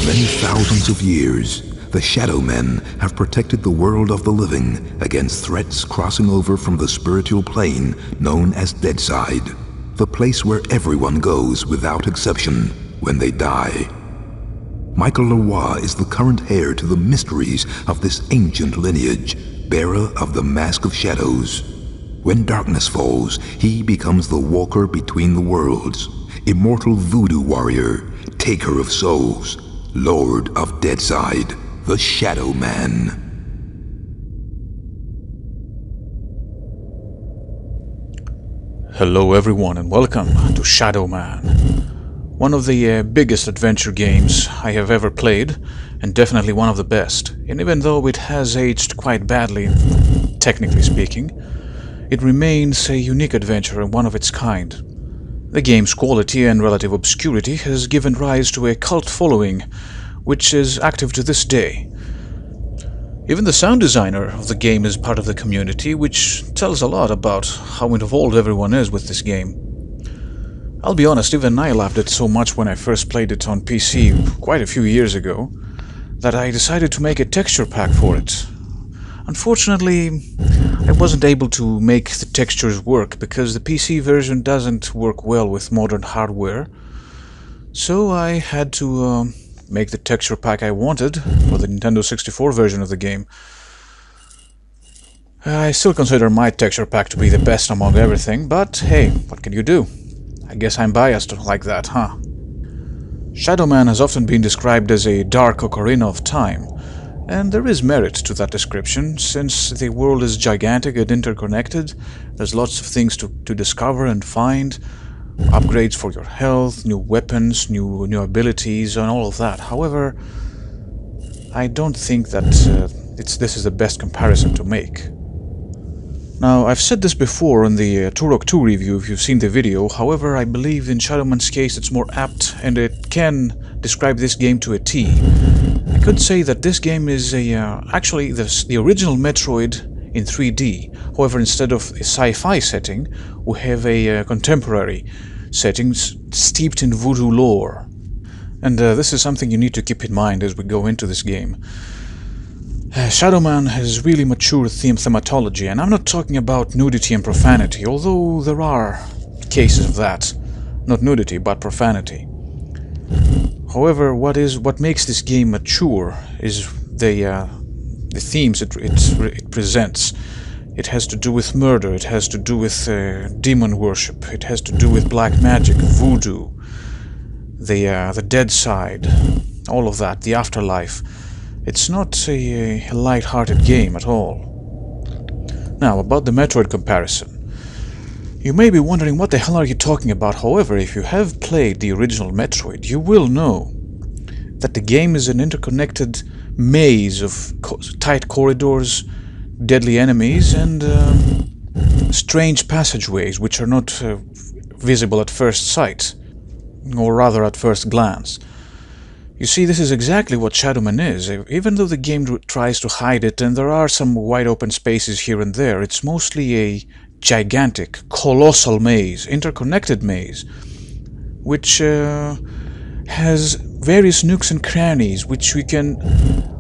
many thousands of years, the Shadow Men have protected the world of the living against threats crossing over from the spiritual plane known as Deadside, the place where everyone goes without exception when they die. Mike LeRoi is the current heir to the mysteries of this ancient lineage, bearer of the Mask of Shadows. When darkness falls, he becomes the walker between the worlds, immortal voodoo warrior, taker of souls, lord of Deadside, the Shadow Man. Hello everyone and welcome to Shadow Man. One of the biggest adventure games I have ever played, and definitely one of the best. And even though it has aged quite badly, technically speaking, it remains a unique adventure and one of its kind. The game's quality and relative obscurity has given rise to a cult following, which is active to this day. Even the sound designer of the game is part of the community, which tells a lot about how involved everyone is with this game. I'll be honest, even I loved it so much when I first played it on PC quite a few years ago, that I decided to make a texture pack for it. Unfortunately, I wasn't able to make the textures work because the PC version doesn't work well with modern hardware, so I had to make the texture pack I wanted for the Nintendo 64 version of the game. I still consider my texture pack to be the best among everything, but hey, what can you do? I guess I'm biased like that, huh? Shadow Man has often been described as a dark ocarina of time, and there is merit to that description, since the world is gigantic and interconnected. There's lots of things to discover and find, upgrades for your health, new weapons, new abilities, and all of that. However, I don't think that this is the best comparison to make. Now, I've said this before in the Turok 2 review if you've seen the video, however, I believe in Shadow Man's case it's more apt and it can describe this game to a T. I could say that this game is actually the original Metroid in 3D. However, instead of a sci-fi setting, we have a contemporary setting steeped in voodoo lore. And this is something you need to keep in mind as we go into this game. Shadow Man has really mature thematology, and I'm not talking about nudity and profanity, although there are cases of that. Not nudity, but profanity. However, what makes this game mature is the themes it presents. It has to do with murder, it has to do with demon worship, it has to do with black magic, voodoo, the Deadside, all of that, the afterlife. It's not a light-hearted game at all. Now, about the Metroid comparison. You may be wondering what the hell are you talking about. However, if you have played the original Metroid, you will know that the game is an interconnected maze of tight corridors, deadly enemies, and strange passageways which are not visible at first sight, or rather at first glance. You see, this is exactly what Shadow Man is. Even though the game tries to hide it, and there are some wide open spaces here and there, it's mostly a gigantic, colossal maze, interconnected maze, which has various nooks and crannies, which we can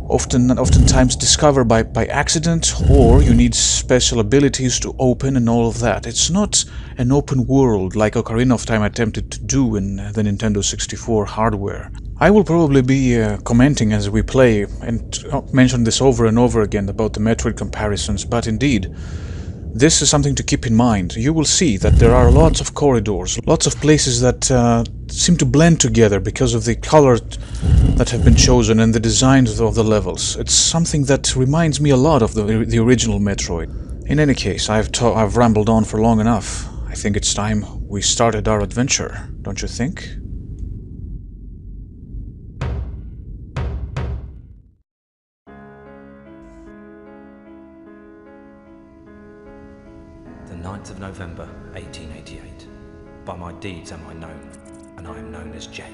oftentimes discover by accident, or you need special abilities to open and all of that. It's not an open world like Ocarina of Time attempted to do in the Nintendo 64 hardware. I will probably be commenting as we play and mention this over and over again about the Metroid comparisons, but indeed, this is something to keep in mind. You will see that there are lots of corridors, lots of places that seem to blend together because of the colors that have been chosen and the designs of the levels. It's something that reminds me a lot of the original Metroid. In any case, I've rambled on for long enough. I think it's time we started our adventure, don't you think? The 9th of November, 1888. By my deeds am I known, and I am known as Jack.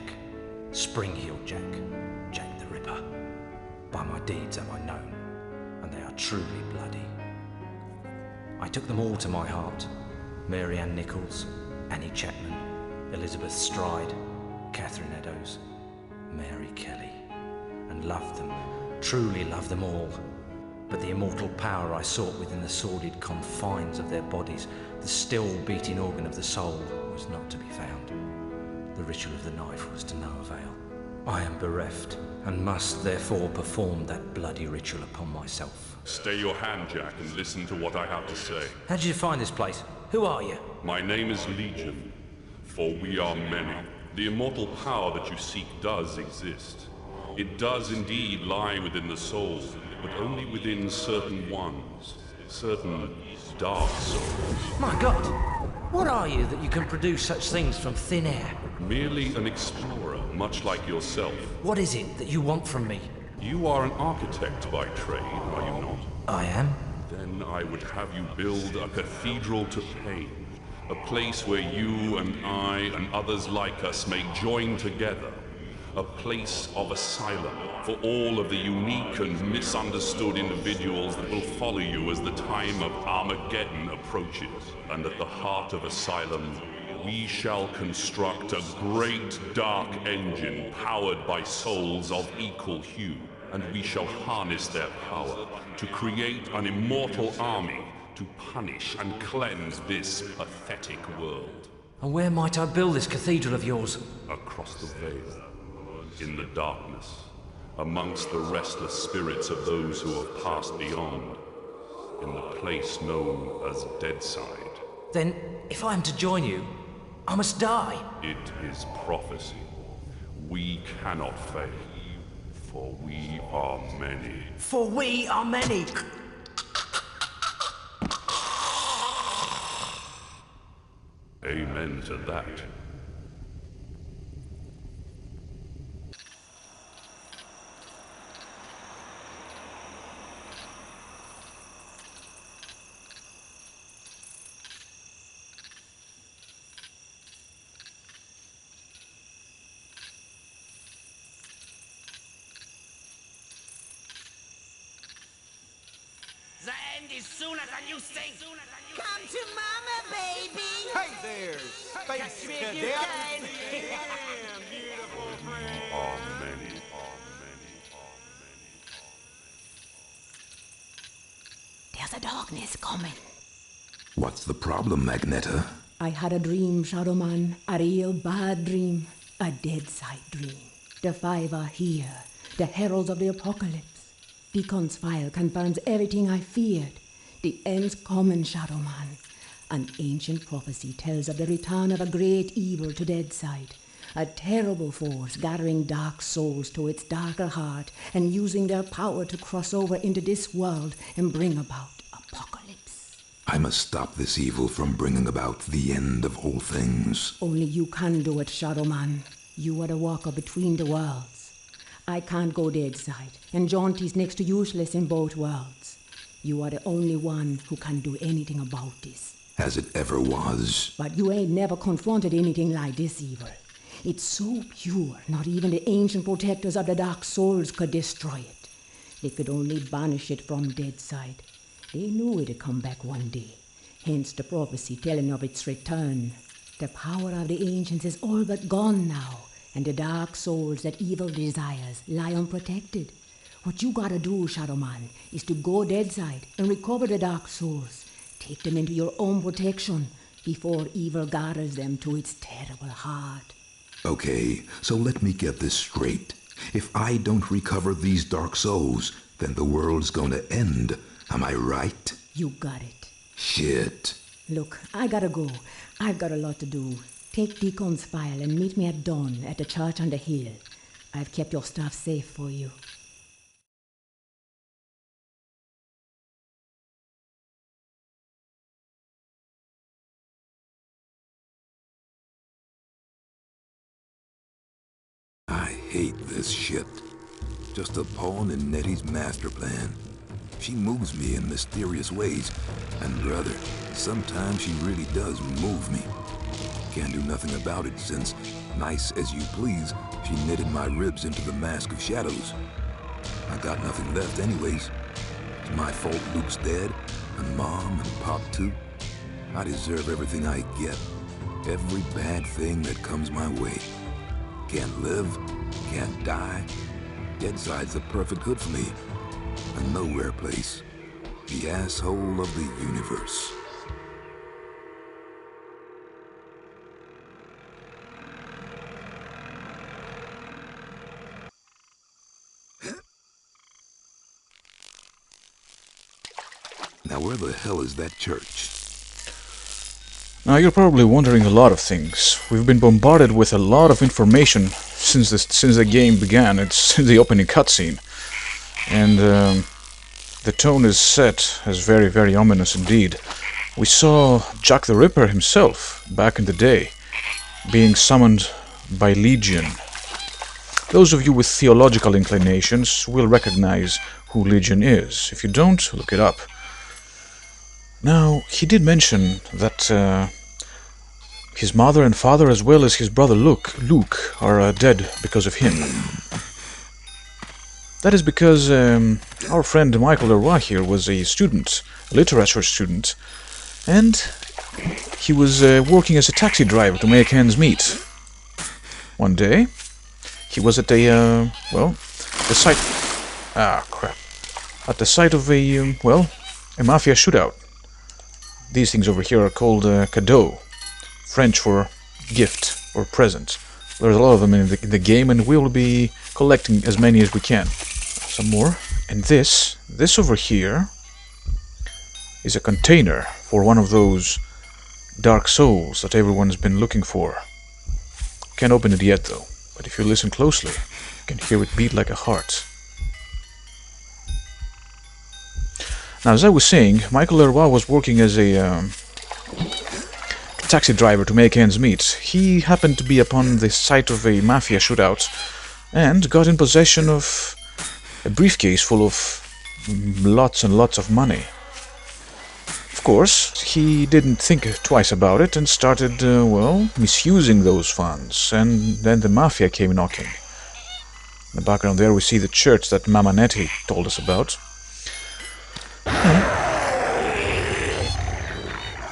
Spring-heeled Jack, Jack the Ripper. By my deeds am I known, and they are truly bloody. I took them all to my heart. Mary Ann Nichols, Annie Chapman, Elizabeth Stride, Catherine Eddowes, Mary Kelly. and loved them, truly loved them all. But the immortal power I sought within the sordid confines of their bodies, the still beating organ of the soul, was not to be found. The ritual of the knife was to no avail. I am bereft, and must therefore perform that bloody ritual upon myself. Stay your hand, Jack, and listen to what I have to say. How did you find this place? Who are you? My name is Legion, for we are many. The immortal power that you seek does exist. It does indeed lie within the soul, but only within certain ones, certain dark souls. My God! What are you that you can produce such things from thin air? Merely an explorer, much like yourself. What is it that you want from me? You are an architect by trade, are you not? I am. Then I would have you build a cathedral to pain. A place where you and I and others like us may join together. A place of asylum for all of the unique and misunderstood individuals that will follow you as the time of Armageddon approaches. And at the heart of asylum, we shall construct a great dark engine powered by souls of equal hue. And we shall harness their power to create an immortal army to punish and cleanse this pathetic world. And where might I build this cathedral of yours? Across the veil, in the darkness, amongst the restless spirits of those who have passed beyond, in the place known as Deadside. Then, if I am to join you, I must die. It is prophecy. We cannot fail, for we are many. For we are many! Amen to that. The end is sooner than you think. Come to Mama, baby. Hey there, space cadet. Damn, beautiful friend. Are many. There's a darkness coming. What's the problem, Magneta? I had a dream, Shadowman. A real bad dream. A Deadside dream. The five are here. The heralds of the apocalypse. Beacon's fire confirms everything I feared. The end's coming, Shadowman. An ancient prophecy tells of the return of a great evil to Deadside. A terrible force gathering dark souls to its darker heart and using their power to cross over into this world and bring about apocalypse. I must stop this evil from bringing about the end of all things. Only you can do it, Shadowman. You are the walker between the worlds. I can't go Deadside, and Jaunty's next to useless in both worlds. You are the only one who can do anything about this. As it ever was. But you ain't never confronted anything like this evil. It's so pure, not even the ancient protectors of the dark souls could destroy it. They could only banish it from Deadside. They knew it'd come back one day, hence the prophecy telling of its return. The power of the ancients is all but gone now, and the dark souls that evil desires lie unprotected. What you gotta do, Shadowman, is to go Deadside and recover the dark souls. Take them into your own protection before evil gathers them to its terrible heart. Okay, so let me get this straight. If I don't recover these dark souls, then the world's gonna end. Am I right? You got it. Shit. Look, I gotta go. I've got a lot to do. Take Deacon's file and meet me at dawn at the church on the hill. I've kept your stuff safe for you. I hate this shit. Just a pawn in Nettie's master plan. She moves me in mysterious ways, and brother, sometimes she really does move me. Can't do nothing about it since, nice as you please, she knitted my ribs into the mask of shadows. I got nothing left anyways. It's my fault Luke's dead, and Mom and Pop too. I deserve everything I get. Every bad thing that comes my way. Can't live, can't die. Deadside's the perfect hood for me. A nowhere place. The asshole of the universe. Now where the hell is that church? Now you're probably wondering a lot of things. We've been bombarded with a lot of information since the game began. It's the opening cutscene. And the tone is set as very, very ominous indeed. We saw Jack the Ripper himself, back in the day, being summoned by Legion. Those of you with theological inclinations will recognize who Legion is. If you don't, look it up. Now, he did mention that his mother and father, as well as his brother Luke, are dead because of him. That is because our friend Michael LeRoi here was a student, a literature student, and he was working as a taxi driver to make ends meet. One day, he was at the site... At the site of a mafia shootout. These things over here are called cadeau, French for gift or present. There's a lot of them in the game, and we'll be collecting as many as we can. Some more. And this over here is a container for one of those dark souls that everyone's been looking for. Can't open it yet though, but if you listen closely, you can hear it beat like a heart. Now, as I was saying, Michael LeRoi was working as a taxi driver to make ends meet. He happened to be upon the site of a mafia shootout and got in possession of a briefcase full of lots and lots of money. Of course, he didn't think twice about it and started, misusing those funds, and then the mafia came knocking. In the background there we see the church that Mama Nettie told us about.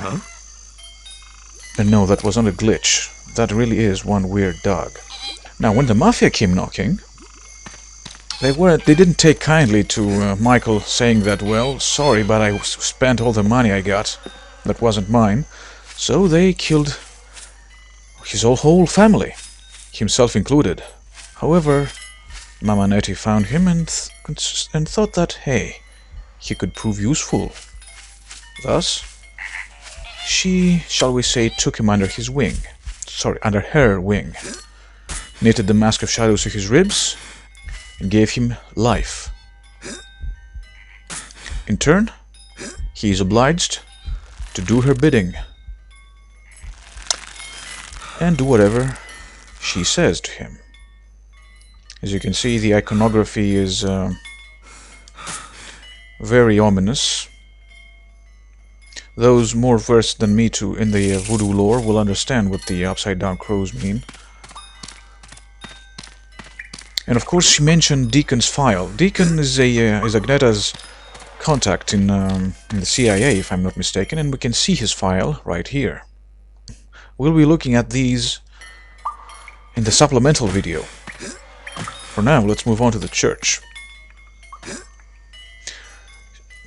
Huh? And no, that wasn't a glitch. That really is one weird dog. Now, when the mafia came knocking, they didn't take kindly to Michael saying that, well, sorry, but I spent all the money I got. That wasn't mine. So they killed his whole family, himself included. However, Mama Nettie found him and thought that, hey, he could prove useful. Thus, she, shall we say, took him under her wing, knitted the mask of shadows to his ribs, and gave him life. In turn, he is obliged to do her bidding and do whatever she says to him. As you can see, the iconography is very ominous. Those more versed than me in the Voodoo lore will understand what the upside-down crows mean. And of course, she mentioned Deacon's file. Deacon is Agneta's contact in the CIA, if I'm not mistaken, and we can see his file right here. We'll be looking at these in the supplemental video. For now, let's move on to the church.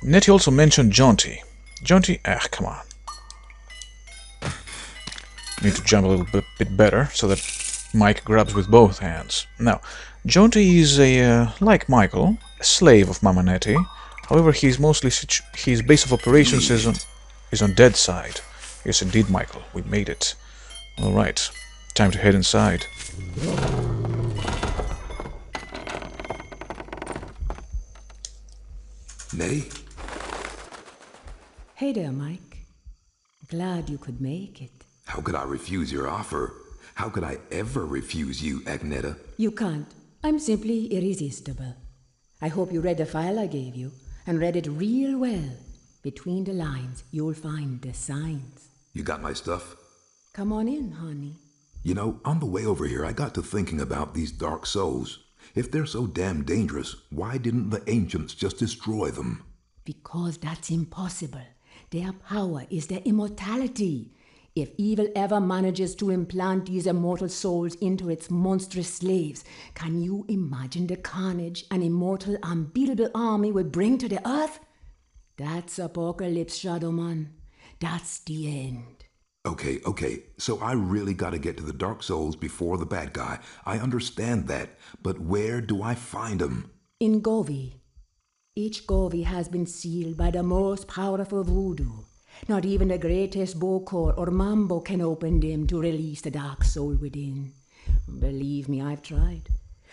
Nettie also mentioned Jaunty. Jaunty, come on. Need to jump a little bit better so that Mike grabs with both hands. Now, Jaunty is like Michael, a slave of Mama Nettie. However, his base of operations is on Deadside. Yes, indeed, Michael, we made it. All right, time to head inside. Nettie? Hey there, Mike. Glad you could make it. How could I refuse your offer? How could I ever refuse you, Agneta? You can't. I'm simply irresistible. I hope you read the file I gave you, and read it real well. Between the lines, you'll find the signs. You got my stuff? Come on in, honey. You know, on the way over here, I got to thinking about these dark souls. If they're so damn dangerous, why didn't the ancients just destroy them? Because that's impossible. Their power is their immortality. If evil ever manages to implant these immortal souls into its monstrous slaves, can you imagine the carnage an immortal, unbeatable army will bring to the earth? That's apocalypse, Shadow Man. That's the end. Okay, so I really gotta get to the Dark Souls before the bad guy. I understand that, but where do I find him? In Govi. Each Govi has been sealed by the most powerful Voodoo. Not even the greatest Bokor or Mambo can open them to release the dark soul within. Believe me, I've tried.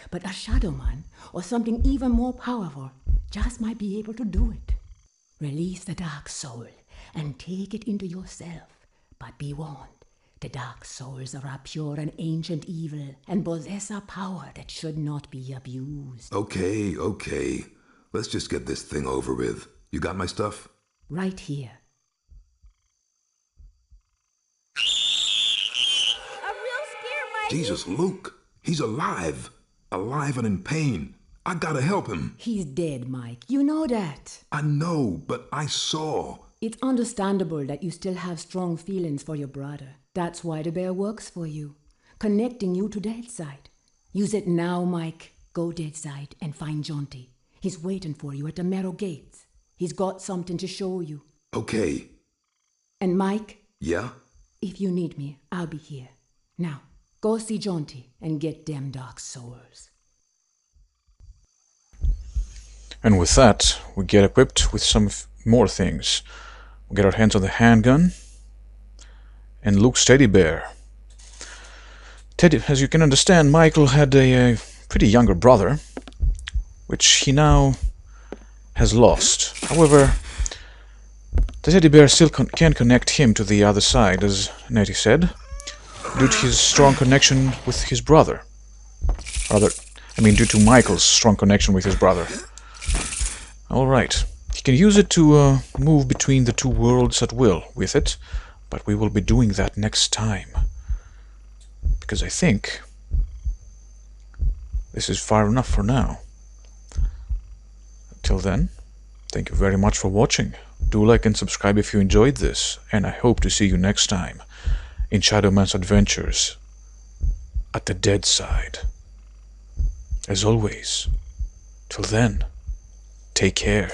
But a Shadow Man, or something even more powerful, just might be able to do it. Release the dark soul and take it into yourself. But be warned, the dark souls are a pure and ancient evil and possess a power that should not be abused. Okay. Let's just get this thing over with. You got my stuff? Right here. A real scare, Mike. Jesus, Luke! He's alive! Alive and in pain. I gotta help him. He's dead, Mike. You know that. I know, but I saw. It's understandable that you still have strong feelings for your brother. That's why the bear works for you, connecting you to Deadside. Use it now, Mike. Go Deadside and find Jonty. He's waiting for you at the Marrow Gates. He's got something to show you. Okay. And Mike? Yeah? If you need me, I'll be here. Now, go see Jonty and get them dark souls. And with that, we get equipped with some more things. We get our hands on the handgun and Luke's teddy bear. Teddy, as you can understand, Michael had a pretty younger brother, which he now has lost. However, the teddy bear still can connect him to the other side, as Nettie said, due to his strong connection with his brother. Due to Michael's strong connection with his brother. Alright, he can use it to move between the two worlds at will with it, but we will be doing that next time. Because I think this is far enough for now. Until then, thank you very much for watching. Do like and subscribe if you enjoyed this, and I hope to see you next time in Shadow Man's adventures at the Deadside. As always, till then, take care.